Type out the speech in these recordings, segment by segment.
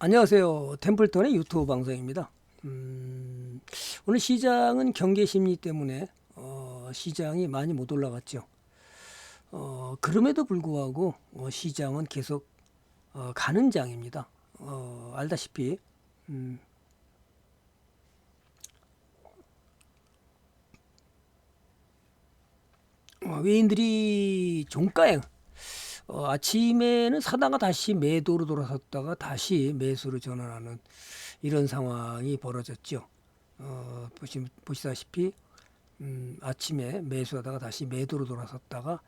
안녕하세요. 템플턴의 유튜브 방송입니다. 오늘 시장은 경계 심리 때문에 시장이 많이 못 올라갔죠. 그럼에도 불구하고 시장은 계속 가는 장입니다. 알다시피 외인들이 종가에 아침에는 사다가 다시 매도로 돌아섰다가 다시 매수로 전환하는 이런 상황이 벌어졌죠. 보시다시피 아침에 매수하다가 다시 매도로 돌아섰다가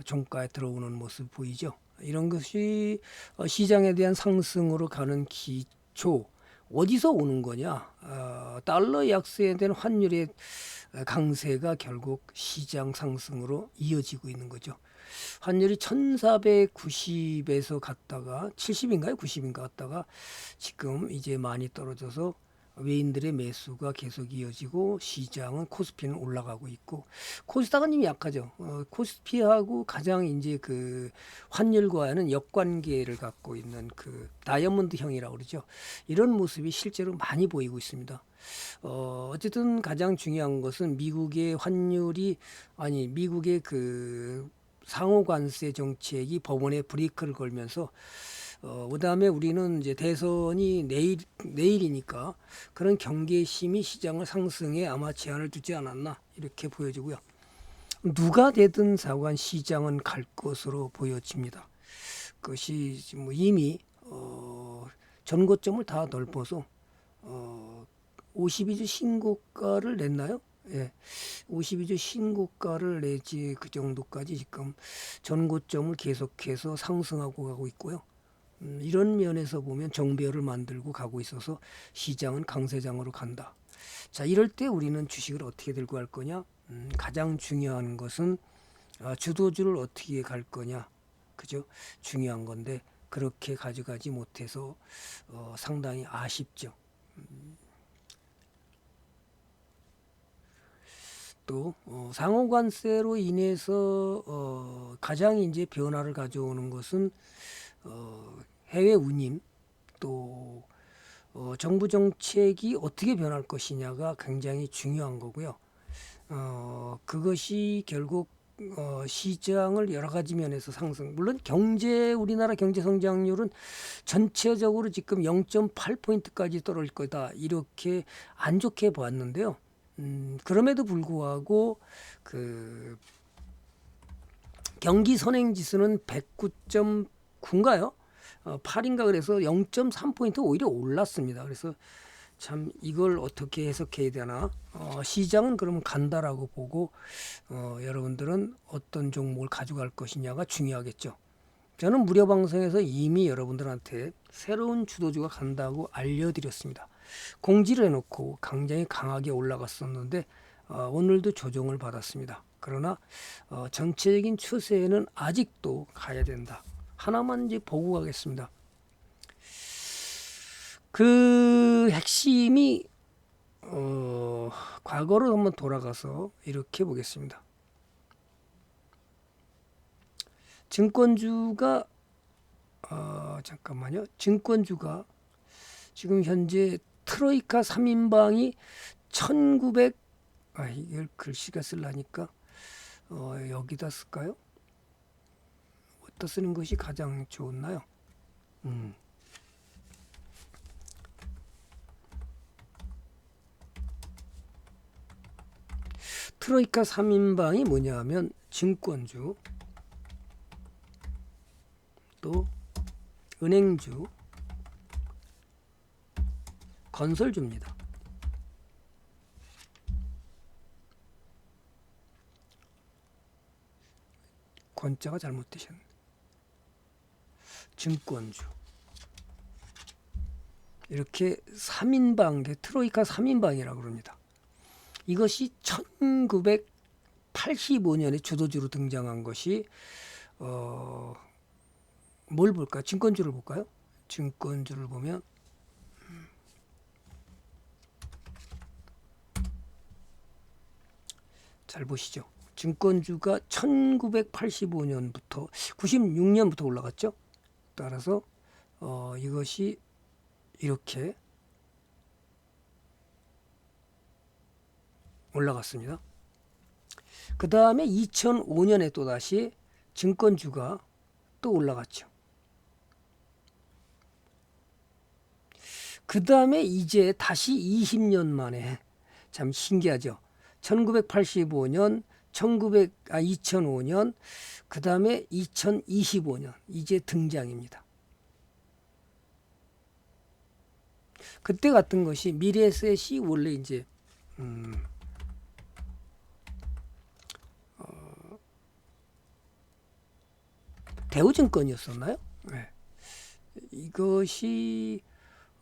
종가에 들어오는 모습 보이죠. 이런 것이 시장에 대한 상승으로 가는 기초. 어디서 오는 거냐? 달러 약세에 대한 환율의 강세가 결국 시장 상승으로 이어지고 있는 거죠. 환율이 1490에서 갔다가 70인가요? 90인가 갔다가 지금 이제 많이 떨어져서 외인들의 매수가 계속 이어지고 시장은 코스피는 올라가고 있고 코스닥은 이미 약하죠. 코스피하고 가장 이제 그 환율과는 역관계를 갖고 있는 그 다이아몬드형이라고 그러죠. 이런 모습이 실제로 많이 보이고 있습니다. 어쨌든 가장 중요한 것은 미국의 환율이 미국의 그 상호 관세 정책이 법원에 브레이크를 걸면서 그다음에 우리는 이제 대선이 내일이니까 그런 경계심이 시장을 상승에 아마 제한을 두지 않았나 이렇게 보여지고요. 누가 되든 사관 시장은 갈 것으로 보여집니다. 그것이 뭐 이미 전고점을 다 넓어서 52주 신고가를 냈나요? 예, 52주 신고가를 내지 그 정도까지 지금 전고점을 계속해서 상승하고 가고 있고요. 이런 면에서 보면 정배열을 만들고 가고 있어서 시장은 강세장으로 간다. 자, 이럴 때 우리는 주식을 어떻게 들고 갈 거냐? 가장 중요한 것은 주도주를 어떻게 갈 거냐, 그죠? 중요한 건데 그렇게 가져가지 못해서 상당히 아쉽죠. 또 상호관세로 인해서 가장 이제 변화를 가져오는 것은 해외 운임 또 정부 정책이 어떻게 변할 것이냐가 굉장히 중요한 거고요. 그것이 결국 시장을 여러 가지 면에서 상승. 물론 우리나라 경제 성장률은 전체적으로 지금 0.8포인트까지 떨어질 거다 이렇게 안 좋게 보았는데요. 그럼에도 불구하고 그 경기 선행 지수는 109.9인가요? 8인가 그래서 0.3포인트 오히려 올랐습니다. 그래서 참 이걸 어떻게 해석해야 되나? 시장은 그러면 간다라고 보고 여러분들은 어떤 종목을 가져갈 것이냐가 중요하겠죠. 저는 무료 방송에서 이미 여러분들한테 새로운 주도주가 간다고 알려드렸습니다. 공지를 해놓고 굉장히 강하게 올라갔었는데 오늘도 조정을 받았습니다. 그러나 전체적인 추세에는 아직도 가야 된다. 하나만 이제 보고 가겠습니다. 그 핵심이 과거로 한번 돌아가서 이렇게 보겠습니다. 증권주가 잠깐만요. 증권주가 지금 현재 트로이카 3인방이 1900 이걸 글씨가 쓰려니까 여기다 쓸까요? 어디다 쓰는 것이 가장 좋나요? 트로이카 3인방이 뭐냐면 증권주 또 은행주 건설주입니다. 권자가 잘못되셨네. 증권주 이렇게 3인방 트로이카 3인방이라고 그럽니다. 이것이 1985년에 주도주로 등장한 것이 뭘 볼까? 증권주를 볼까요? 증권주를 보면 잘 보시죠. 증권주가 1985년부터 96년부터 올라갔죠. 따라서 이것이 이렇게 올라갔습니다. 그 다음에 2005년에 또다시 증권주가 또 올라갔죠. 그 다음에 이제 다시 20년 만에, 참 신기하죠. 1985년, 2005년, 그 다음에 2025년 이제 등장입니다. 그때 같은 것이 미래에셋이 원래 이제 대우증권이었었나요? 네. 이것이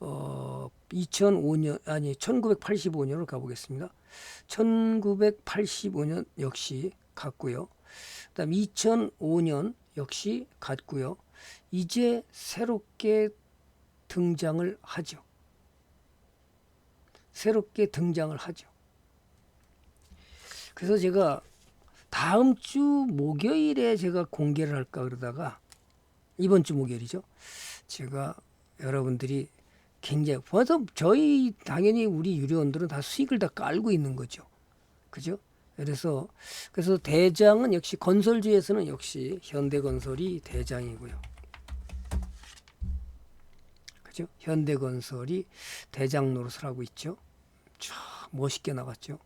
2005년 아니 1985년으로 가보겠습니다. 1985년 역시 갔고요. 그다음 2005년 역시 갔고요. 이제 새롭게 등장을 하죠. 새롭게 등장을 하죠. 그래서 제가 다음 주 목요일에 제가 공개를 할까 그러다가 이번 주 목요일이죠. 제가 여러분들이 굉장히 벌써 저희 당연히 우리 유료원들은 다 수익을 다 깔고 있는 거죠. 그죠? 그래서 대장은 역시 건설주에서는 역시 현대건설이 대장이고요. 그죠? 현대건설이 대장 노릇을 하고 있죠. 참 멋있게 나갔죠.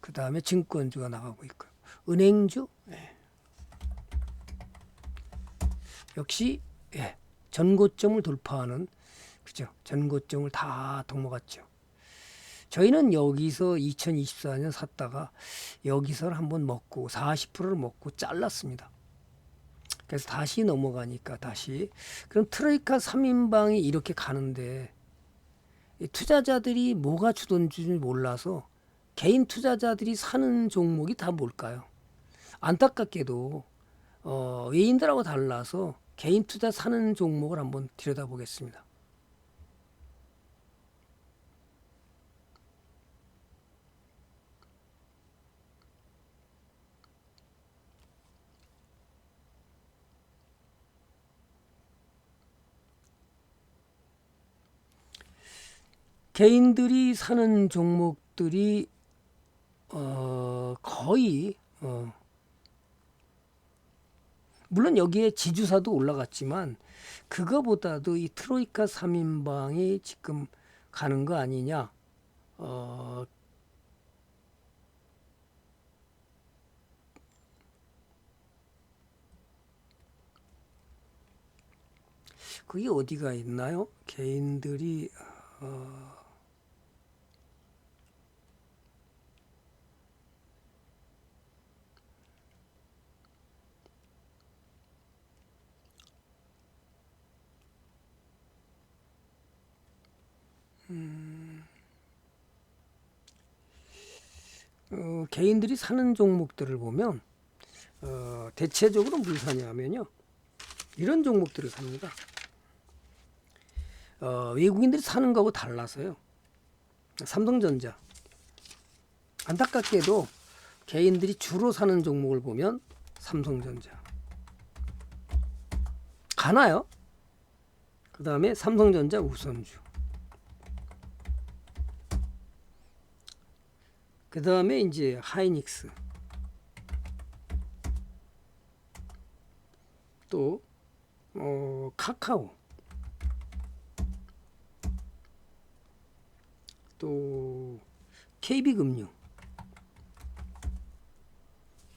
그 다음에 증권주가 나가고 있고요. 은행주 역시 전고점을 돌파하는, 그죠? 전고점을 다 넘어갔죠. 저희는 여기서 2024년 샀다가 여기서 한번 먹고 40%를 먹고 잘랐습니다. 그래서 다시 넘어가니까 다시 그럼 트로이카 3인방이 이렇게 가는데 투자자들이 뭐가 주던지 몰라서 개인 투자자들이 사는 종목이 다 뭘까요? 안타깝게도 외인들하고 달라서 개인 투자 사는 종목을 한번 들여다보겠습니다. 개인들이 사는 종목들이 거의 물론 여기에 지주사도 올라갔지만 그거보다도 이 트로이카 3인방이 지금 가는 거 아니냐. 그게 어디가 있나요? 개인들이 개인들이 사는 종목들을 보면 대체적으로 뭘 사냐면요. 이런 종목들을 삽니다. 외국인들이 사는 거하고 달라서요. 삼성전자. 안타깝게도 개인들이 주로 사는 종목을 보면 삼성전자. 가나요? 그 다음에 삼성전자 우선주. 그 다음에 이제 하이닉스. 또 카카오. 또 KB금융.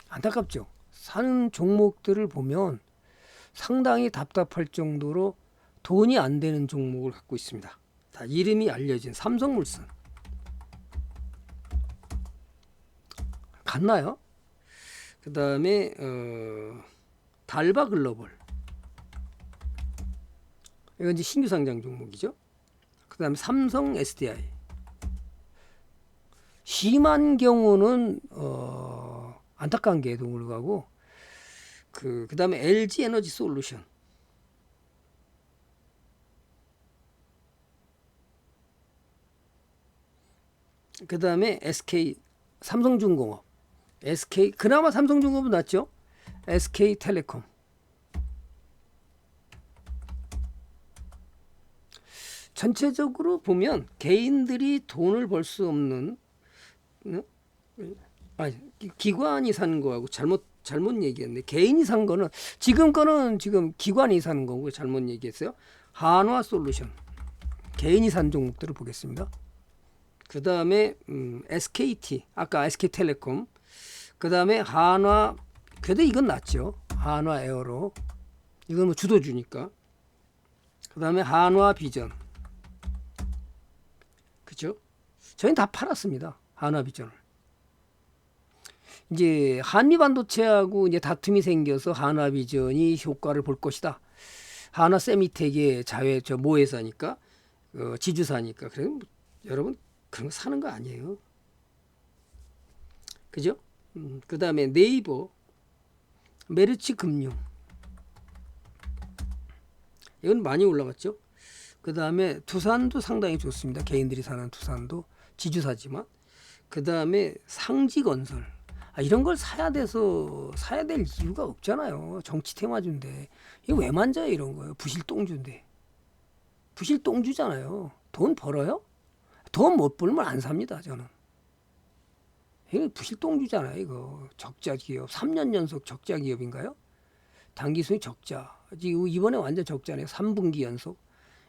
안타깝죠. 사는 종목들을 보면 상당히 답답할 정도로 돈이 안 되는 종목을 갖고 있습니다. 다 이름이 알려진 삼성물산. 갔나요? 그 다음에 달바글로벌. 이건 이제 신규 상장 종목이죠. 그 다음에 삼성 SDI. 심한 경우는 안타까운 게 동으로 가고 그 다음에 LG 에너지 솔루션. 그 다음에 SK 삼성중공업. SK 그나마 삼성중공업은 낫죠. SK텔레콤. 전체적으로 보면 개인들이 돈을 벌 수 없는 기관이 사는 거하고 잘못 얘기했네. 개인이 산 거는 지금 거는 지금 기관이 사는 거고 잘못 얘기했어요. 한화솔루션 개인이 산 종목들을 보겠습니다. 그 다음에 SKT 아까 SK텔레콤 그 다음에 한화 그래도 이건 낫죠. 한화에어로 이건 뭐 주도주니까. 그 다음에 한화비전 그죠? 저희는 다 팔았습니다. 한화비전을. 이제 한미반도체하고 이제 다툼이 생겨서 한화비전이 효과를 볼 것이다. 한화세미텍의 자회 저 모회사니까 지주사니까 그래 여러분 그런 거 사는 거 아니에요. 그죠? 그 다음에 네이버, 메르츠금융 이건 많이 올라갔죠. 그 다음에 두산도 상당히 좋습니다. 개인들이 사는 두산도 지주사지만. 그 다음에 상지건설 이런 걸 사야 될 이유가 없잖아요. 정치 테마주인데 이거 왜 만져요 이런 거요. 부실똥주인데 부실똥주잖아요. 돈 벌어요? 돈 못 벌면 안 삽니다 저는. 이거 부실똥주잖아요 이거. 적자 기업 3년 연속 적자 기업인가요? 당기순이 적자. 이번에 완전 적자네요. 3분기 연속.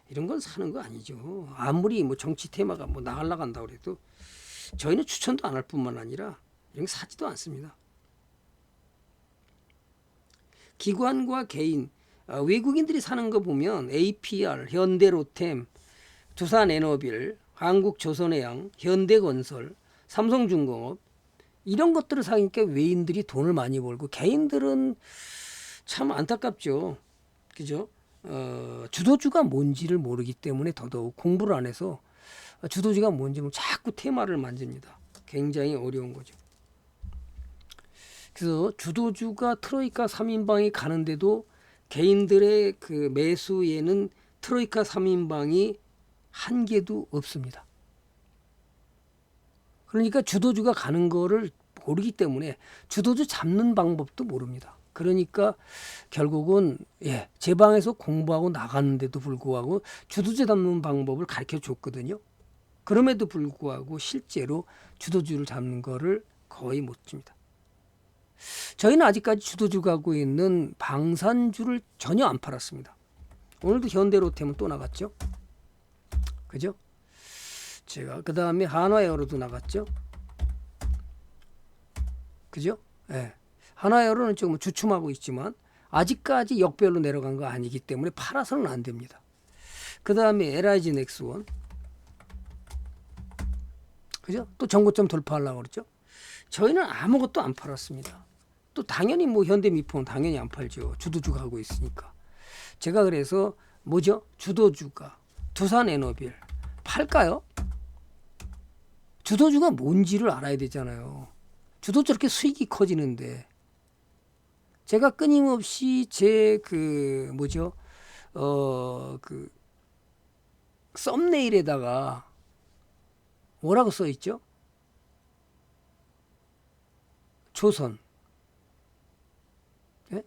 이런 건 사는 거 아니죠. 아무리 뭐 정치 테마가 뭐 나간다 그래도 저희는 추천도 안 할 뿐만 아니라 이런 거 사지도 않습니다. 기관과 개인, 외국인들이 사는 거 보면 APR, 현대로템, 두산에너빌, 한국조선해양, 현대건설, 삼성중공업 이런 것들을 사니까 외인들이 돈을 많이 벌고 개인들은 참 안타깝죠. 그죠? 주도주가 뭔지를 모르기 때문에 더더욱 공부를 안 해서 주도주가 뭔지 자꾸 테마를 만집니다. 굉장히 어려운 거죠. 그래서 주도주가 트로이카 3인방이 가는데도 개인들의 그 매수에는 트로이카 3인방이 한 개도 없습니다. 그러니까 주도주가 가는 거를 모르기 때문에 주도주 잡는 방법도 모릅니다. 그러니까 결국은 제 방에서 공부하고 나갔는데도 불구하고 주도주 잡는 방법을 가르쳐 줬거든요. 그럼에도 불구하고 실제로 주도주를 잡는 거를 거의 못 줍니다. 저희는 아직까지 주도주 가고 있는 방산주를 전혀 안 팔았습니다. 오늘도 현대로템은 또 나갔죠. 그죠? 제가 그 다음에 한화에어로도 나갔죠. 그죠? 예. 한화에어로는 조금 주춤하고 있지만 아직까지 역별로 내려간 거 아니기 때문에 팔아서는 안 됩니다. 그 다음에 LIG 넥스원 그죠? 또 정고점 돌파하려고 그랬죠. 저희는 아무것도 안 팔았습니다. 또 당연히 뭐 현대미포는 당연히 안 팔죠. 주도주가 하고 있으니까. 제가 그래서 뭐죠? 주도주가 두산에너빌 팔까요? 주도주가 뭔지를 알아야 되잖아요. 주도주 이렇게 수익이 커지는데 제가 끊임없이 제 그 뭐죠? 그 썸네일에다가 뭐라고 써 있죠? 조선, 네?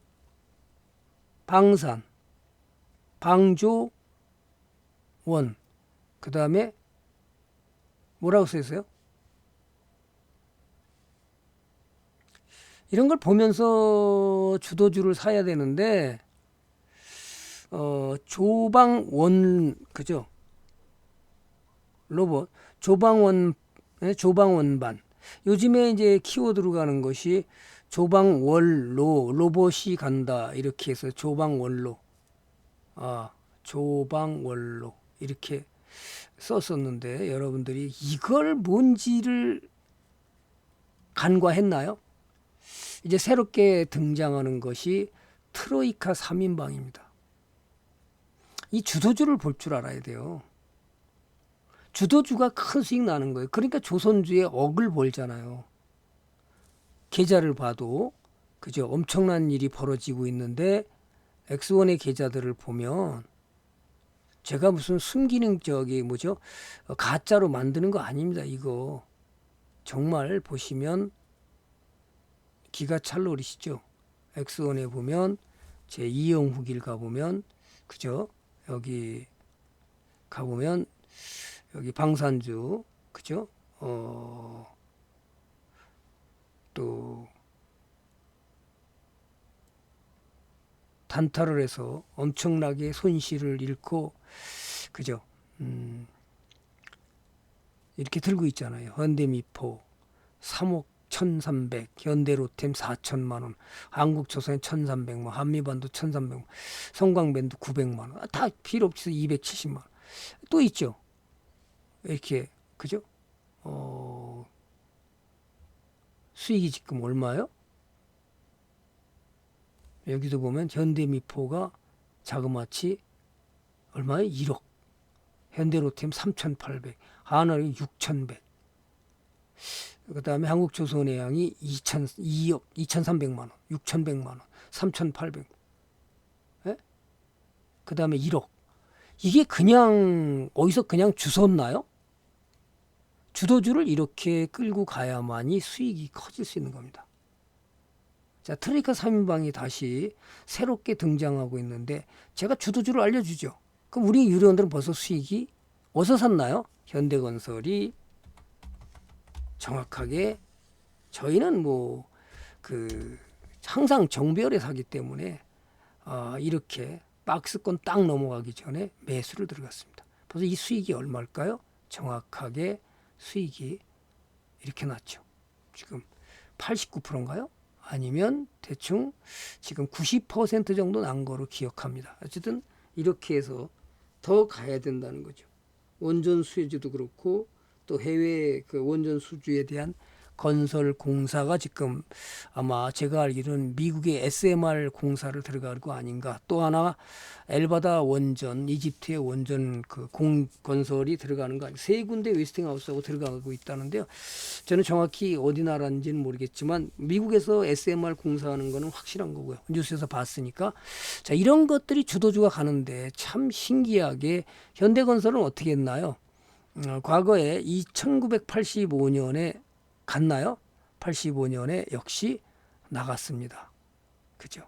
방산, 방조원, 그 다음에 뭐라고 써 있어요? 이런 걸 보면서 주도주를 사야 되는데 조방원 그죠? 로봇 조방원반 요즘에 이제 키워드로 가는 것이 조방원로 로봇이 간다 이렇게 해서 조방원로 조방원로 이렇게 썼었는데 여러분들이 이걸 뭔지를 간과했나요? 이제 새롭게 등장하는 것이 트로이카 3인방입니다. 이 주도주를 볼 줄 알아야 돼요. 주도주가 큰 수익 나는 거예요. 그러니까 조선주의 억을 벌잖아요. 계좌를 봐도 그죠? 엄청난 일이 벌어지고 있는데 엑스원의 계좌들을 보면 제가 무슨 순기능 뭐죠? 가짜로 만드는 거 아닙니다. 이거 정말 보시면 기가 찰노리시죠. 엑스원에 보면 제 2형 후기를 가보면 그죠? 여기 가보면 여기 방산주, 그죠? 또 단타를 해서 엄청나게 손실을 잃고, 그죠? 이렇게 들고 있잖아요. 현대미포 3억 1,300, 현대로템 4천만 원, 한국조선 1,300만 원, 한미반도 1,300만 원, 성광밴드 900만 원, 다 필요 없이 270만 원. 또 있죠. 이렇게, 그죠? 수익이 지금 얼마요? 여기도 보면 현대미포가 자그마치 얼마요? 1억. 현대로템 3,800, 하나는 6,100. 그 다음에 한국조선해양이 2억 2,300만 원, 6,100만 원, 3,800. 예? 그 다음에 1억. 이게 그냥 어디서 그냥 주웠나요? 주도주를 이렇게 끌고 가야만이 수익이 커질 수 있는 겁니다. 자, 트레이카 3인방이 다시 새롭게 등장하고 있는데 제가 주도주를 알려주죠. 그럼 우리 유료원들은 벌써 수익이 어디서 샀나요? 현대건설이 정확하게, 저희는 항상 정배열에 사기 때문에 이렇게 박스권 딱 넘어가기 전에 매수를 들어갔습니다. 벌써 이 수익이 얼마일까요? 정확하게 수익이 이렇게 났죠. 지금 89%인가요? 아니면 대충 지금 90% 정도 난 거로 기억합니다. 어쨌든 이렇게 해서 더 가야 된다는 거죠. 원전 수혜주도 그렇고 또 해외 그 원전 수주에 대한 건설 공사가 지금 아마 제가 알기로는 미국의 SMR 공사를 들어가고 아닌가. 또 하나 엘바다 원전, 이집트의 원전 그 건설이 들어가는 거 아니에요. 세 군데 웨스팅하우스하고 들어가고 있다는데요. 저는 정확히 어디 나라인지는 모르겠지만 미국에서 SMR 공사하는 거는 확실한 거고요. 뉴스에서 봤으니까. 자, 이런 것들이 주도주가 가는데 참 신기하게 현대건설은 어떻게 했나요? 과거에 1985년에 갔나요? 85년에 역시 나갔습니다. 그죠?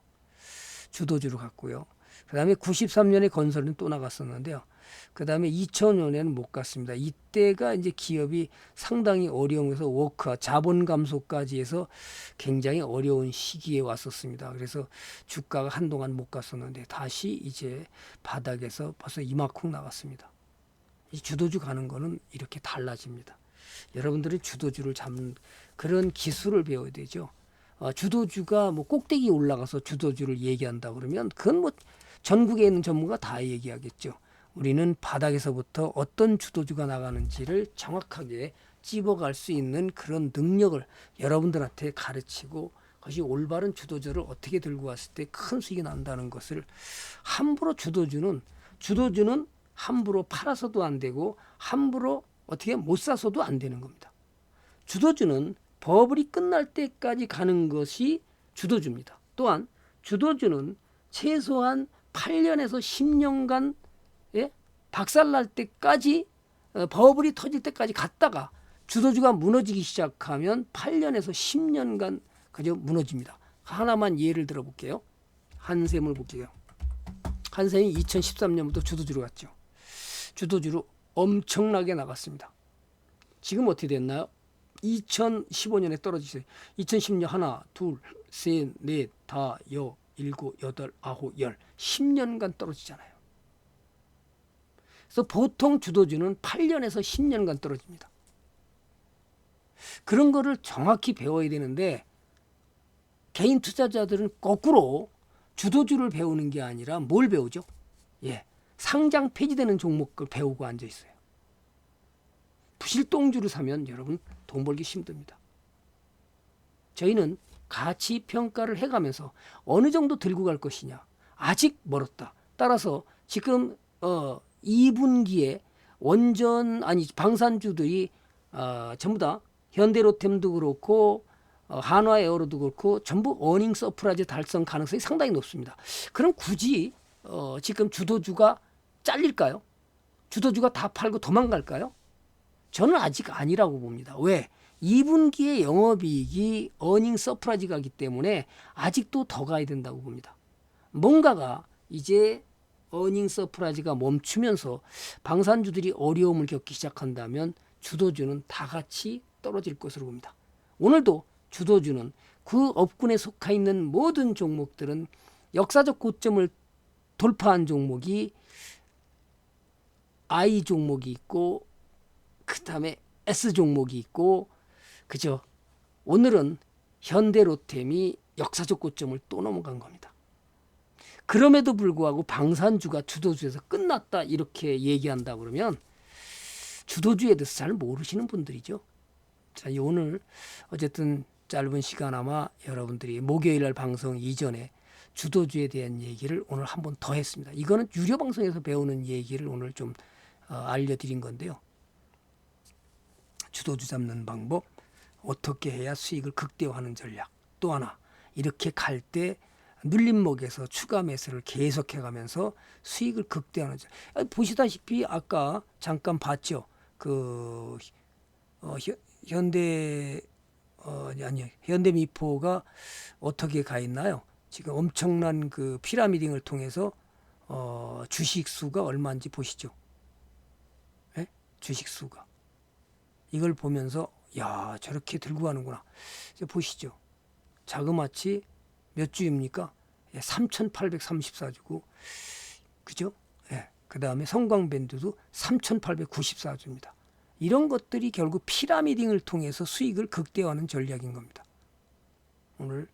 주도주로 갔고요. 그 다음에 93년에 건설은 또 나갔었는데요. 그 다음에 2000년에는 못 갔습니다. 이때가 이제 기업이 상당히 어려우면서 워크와 자본 감소까지 해서 굉장히 어려운 시기에 왔었습니다. 그래서 주가가 한동안 못 갔었는데 다시 이제 바닥에서 벌써 이만큼 나갔습니다. 이 주도주 가는 거는 이렇게 달라집니다. 여러분들이 주도주를 잡는 그런 기술을 배워야 되죠. 주도주가 꼭대기 올라가서 주도주를 얘기한다 그러면 그건 전국에 있는 전문가 다 얘기하겠죠. 우리는 바닥에서부터 어떤 주도주가 나가는지를 정확하게 찝어갈 수 있는 그런 능력을 여러분들한테 가르치고 그것이 올바른 주도주를 어떻게 들고 왔을 때 큰 수익이 난다는 것을 함부로 주도주는 함부로 팔아서도 안 되고 함부로 어떻게 못 사서도 안 되는 겁니다. 주도주는 버블이 끝날 때까지 가는 것이 주도주입니다. 또한 주도주는 최소한 8년에서 10년간 박살날 때까지 버블이 터질 때까지 갔다가 주도주가 무너지기 시작하면 8년에서 10년간 그저 무너집니다. 하나만 예를 들어볼게요. 한샘을 볼게요. 한샘이 2013년부터 주도주로 갔죠. 주도주로 엄청나게 나갔습니다. 지금 어떻게 됐나요? 2015년에 떨어지세요. 2010년 하나, 둘, 셋, 넷, 다, 여, 일곱, 여덟, 아홉, 열 10년간 떨어지잖아요. 그래서 보통 주도주는 8년에서 10년간 떨어집니다. 그런 거를 정확히 배워야 되는데 개인 투자자들은 거꾸로 주도주를 배우는 게 아니라 뭘 배우죠? 상장 폐지되는 종목을 배우고 앉아 있어요. 부실동주를 사면 여러분 돈 벌기 힘듭니다. 저희는 가치 평가를 해가면서 어느 정도 들고 갈 것이냐. 아직 멀었다. 따라서 지금 2분기에 방산주들이 전부 다 현대로템도 그렇고 한화에어로도 그렇고 전부 어닝 서프라이즈 달성 가능성이 상당히 높습니다. 그럼 굳이 지금 주도주가 잘릴까요? 주도주가 다 팔고 도망갈까요? 저는 아직 아니라고 봅니다. 왜? 2분기에 영업이익이 어닝 서프라이즈가기 때문에 아직도 더 가야 된다고 봅니다. 뭔가가 이제 어닝 서프라이즈가 멈추면서 방산주들이 어려움을 겪기 시작한다면 주도주는 다 같이 떨어질 것으로 봅니다. 오늘도 주도주는 그 업군에 속해 있는 모든 종목들은 역사적 고점을 돌파한 종목이 I 종목이 있고 그 다음에 S 종목이 있고 그죠? 오늘은 현대로템이 역사적 고점을 또 넘어간 겁니다. 그럼에도 불구하고 방산주가 주도주에서 끝났다 이렇게 얘기한다 그러면 주도주에 대해서 잘 모르시는 분들이죠. 자, 오늘 어쨌든 짧은 시간 아마 여러분들이 목요일 날 방송 이전에 주도주에 대한 얘기를 오늘 한번 더 했습니다. 이거는 유료 방송에서 배우는 얘기를 오늘 좀 알려드린 건데요. 주도주 잡는 방법, 어떻게 해야 수익을 극대화하는 전략, 또 하나 이렇게 갈 때 눌림목에서 추가 매수를 계속해 가면서 수익을 극대화하는 전략. 보시다시피 아까 잠깐 봤죠. 그 현대미포가 어떻게 가 있나요? 지금 엄청난 그 피라미딩을 통해서 주식 수가 얼마인지 보시죠. 네? 주식 수가 이걸 보면서 야 저렇게 들고 가는구나. 이제 보시죠. 자그마치 몇 주입니까? 3,834주고 그죠? 예. 그 다음에 성광밴드도 3,894주입니다. 이런 것들이 결국 피라미딩을 통해서 수익을 극대화하는 전략인 겁니다. 오늘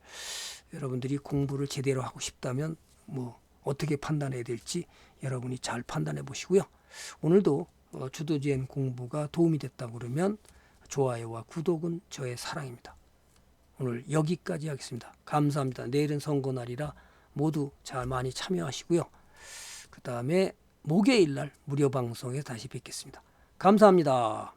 여러분들이 공부를 제대로 하고 싶다면 뭐 어떻게 판단해야 될지 여러분이 잘 판단해 보시고요. 오늘도 주도주엔 공부가 도움이 됐다 그러면 좋아요와 구독은 저의 사랑입니다. 오늘 여기까지 하겠습니다. 감사합니다. 내일은 선거날이라 모두 잘 많이 참여하시고요. 그 다음에 목요일 날 무료 방송에 다시 뵙겠습니다. 감사합니다.